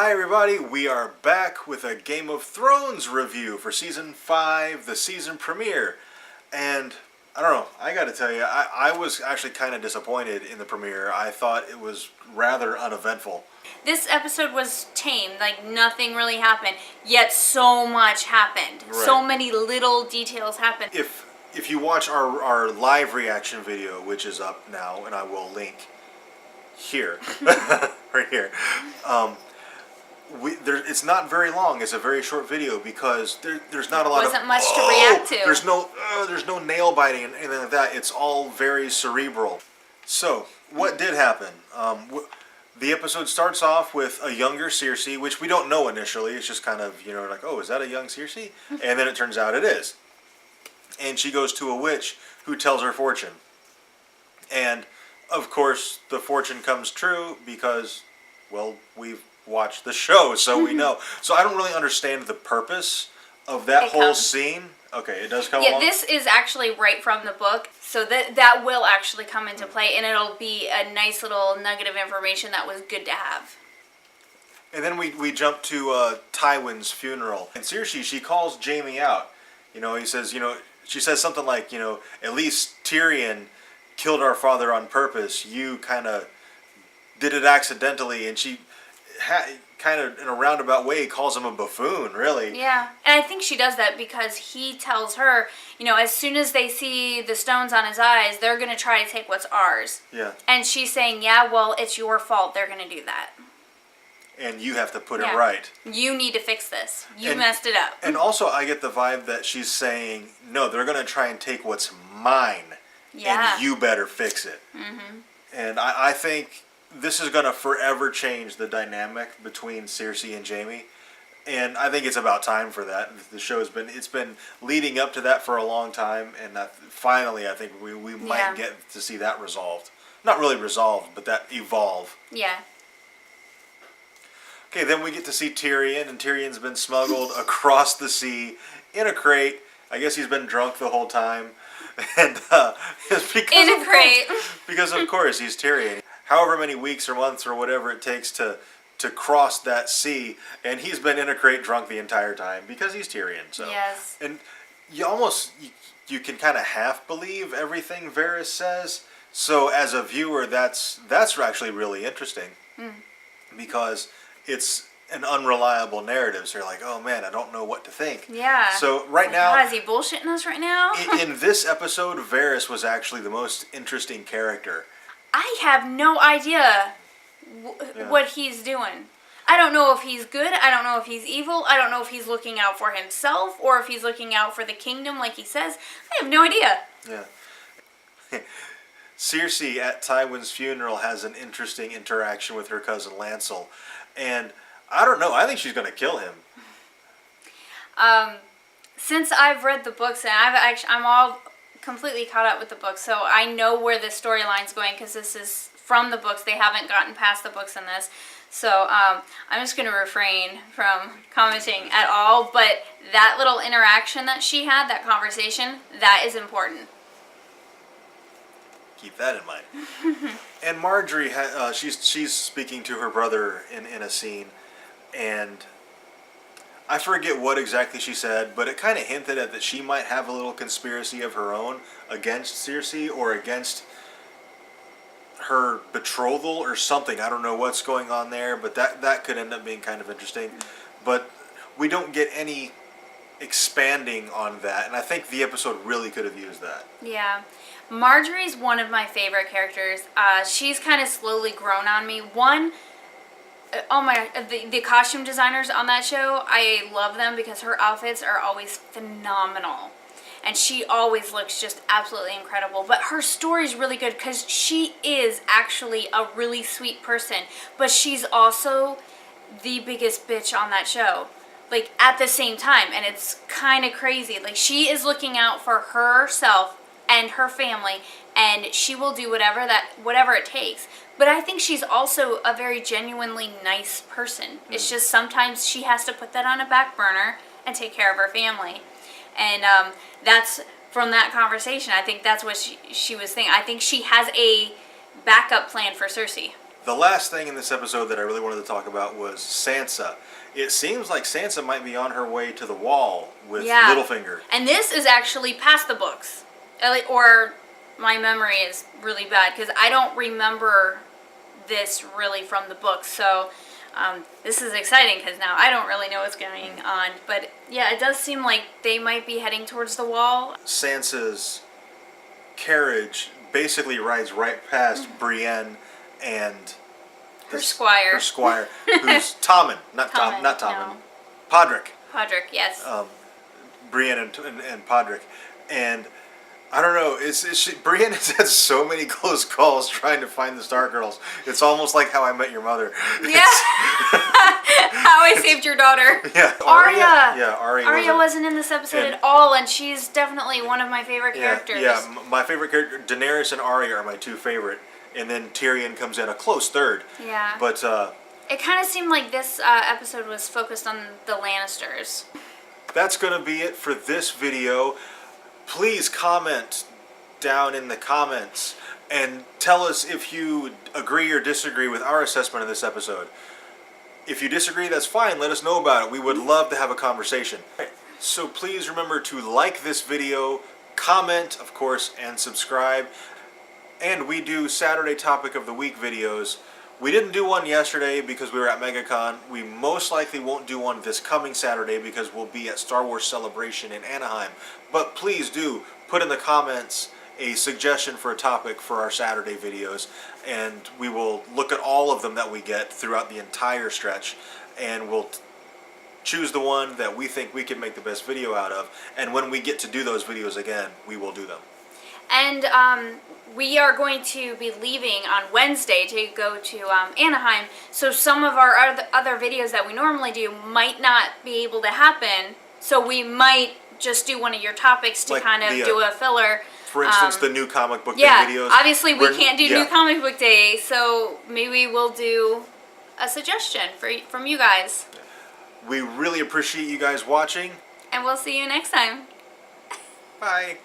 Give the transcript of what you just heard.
Hi everybody, we are back with a Game of Thrones review for Season 5, the season premiere. And, I don't know, I gotta tell you, I was actually kind of disappointed in the premiere. I thought it was rather uneventful. This episode was tame, like nothing really happened, yet so much happened. Right. So many little details happened. If you watch our live reaction video, which is up now, and I will link here, right here, it's not very long. It's a very short video because there's not a lot Wasn't much to react to. There's no nail biting and anything like that. It's all very cerebral. So what did happen? The episode starts off with a younger Cersei, which we don't know initially. It's just kind of, like, oh, is that a young Cersei? And then it turns out it is. And she goes to a witch who tells her fortune. And of course the fortune comes true because, well, we've watch the show, so we know. So I don't really understand the purpose of that whole scene. Okay, it does come along? This is actually right from the book, so that will actually come into play, and it'll be a nice little nugget of information that was good to have. And then we jump to Tywin's funeral. And Cersei, she calls Jaime out. He says, she says something like, at least Tyrion killed our father on purpose. You kind of did it accidentally, and she kind of in a roundabout way calls him a buffoon, really. Yeah, and I think she does that because he tells her, as soon as they see the stones on his eyes, they're going to try to take what's ours. Yeah. And she's saying, yeah, well, it's your fault. They're going to do that. And you have to put it right. You need to fix this. You messed it up. And also I get the vibe that she's saying, no, they're going to try and take what's mine. Yeah. And you better fix it. Mm-hmm. And I think this is going to forever change the dynamic between Cersei and Jaime, and I think it's about time for that. The show's been leading up to that for a long time, and finally I think we might get to see that resolved. Not really resolved, but that evolve. Yeah. Okay, then we get to see Tyrion, and Tyrion's been smuggled across the sea in a crate. I guess he's been drunk the whole time, and it's because of course he's Tyrion. However many weeks or months or whatever it takes to cross that sea, and he's been in a crate drunk the entire time because he's Tyrion. So yes. And you can kind of half believe everything Varys says. So as a viewer, that's actually really interesting because it's an unreliable narrative. So you're like, oh man, I don't know what to think. Yeah. So right now, is he bullshitting us right now? in this episode, Varys was actually the most interesting character. I have no idea what he's doing. I don't know if he's good. I don't know if he's evil. I don't know if he's looking out for himself or if he's looking out for the kingdom like he says. I have no idea. Yeah. Cersei at Tywin's funeral has an interesting interaction with her cousin Lancel. And I don't know. I think she's going to kill him. Since I've read the books and I'm all completely caught up with the books, so I know where the storyline's going because this is from the books. They haven't gotten past the books in this, so I'm just going to refrain from commenting at all, but that little interaction that she had, that conversation, that is important. Keep that in mind. And Marjorie, she's speaking to her brother in a scene, and I forget what exactly she said, but it kind of hinted at that she might have a little conspiracy of her own against Cersei or against her betrothal or something. I don't know what's going on there, but that could end up being kind of interesting. But we don't get any expanding on that, and I think the episode really could have used that. Yeah. Marjorie's one of my favorite characters. She's kind of slowly grown on me. The costume designers on that show, I love them because her outfits are always phenomenal. And she always looks just absolutely incredible. But her story's really good because she is actually a really sweet person. But she's also the biggest bitch on that show. Like, at the same time. And it's kind of crazy. Like, she is looking out for herself and her family. And she will do whatever it takes. But I think she's also a very genuinely nice person. It's just sometimes she has to put that on a back burner and take care of her family. And that's from that conversation. I think that's what she was thinking. I think she has a backup plan for Cersei. The last thing in this episode that I really wanted to talk about was Sansa. It seems like Sansa might be on her way to the wall with Littlefinger. And this is actually past the books. Or my memory is really bad because I don't remember this really from the books. So this is exciting because now I don't really know what's going on. But yeah, it does seem like they might be heading towards the wall. Sansa's carriage basically rides right past Brienne and her squire. Her squire, who's Tommen, not Tommen. No. Podrick. Podrick, yes. Brienne and Podrick, and I don't know. Brienne has had so many close calls trying to find the Stark girls. It's almost like How I Met Your Mother. Yeah. How I Saved Your Daughter. Yeah. Arya. Yeah, Arya wasn't in this episode at all, and she's definitely one of my favorite characters. Yeah, my favorite character, Daenerys and Arya are my two favorite. And then Tyrion comes in a close third. Yeah. But it kind of seemed like this episode was focused on the Lannisters. That's going to be it for this video. Please comment down in the comments and tell us if you agree or disagree with our assessment of this episode. If you disagree, that's fine. Let us know about it. We would love to have a conversation. So please remember to like this video, comment, of course, and subscribe. And we do Saturday Topic of the Week videos. We didn't do one yesterday because we were at MegaCon. We most likely won't do one this coming Saturday because we'll be at Star Wars Celebration in Anaheim. But please do put in the comments a suggestion for a topic for our Saturday videos, and we will look at all of them that we get throughout the entire stretch, and we'll choose the one that we think we can make the best video out of. And when we get to do those videos again, we will do them. And we are going to be leaving on Wednesday to go to Anaheim, so some of our other videos that we normally do might not be able to happen, so we might just do one of your topics to kind of do a filler. For instance, the new comic book day videos. Obviously we can't do new comic book day, so maybe we'll do a suggestion from you guys. We really appreciate you guys watching. And we'll see you next time. Bye.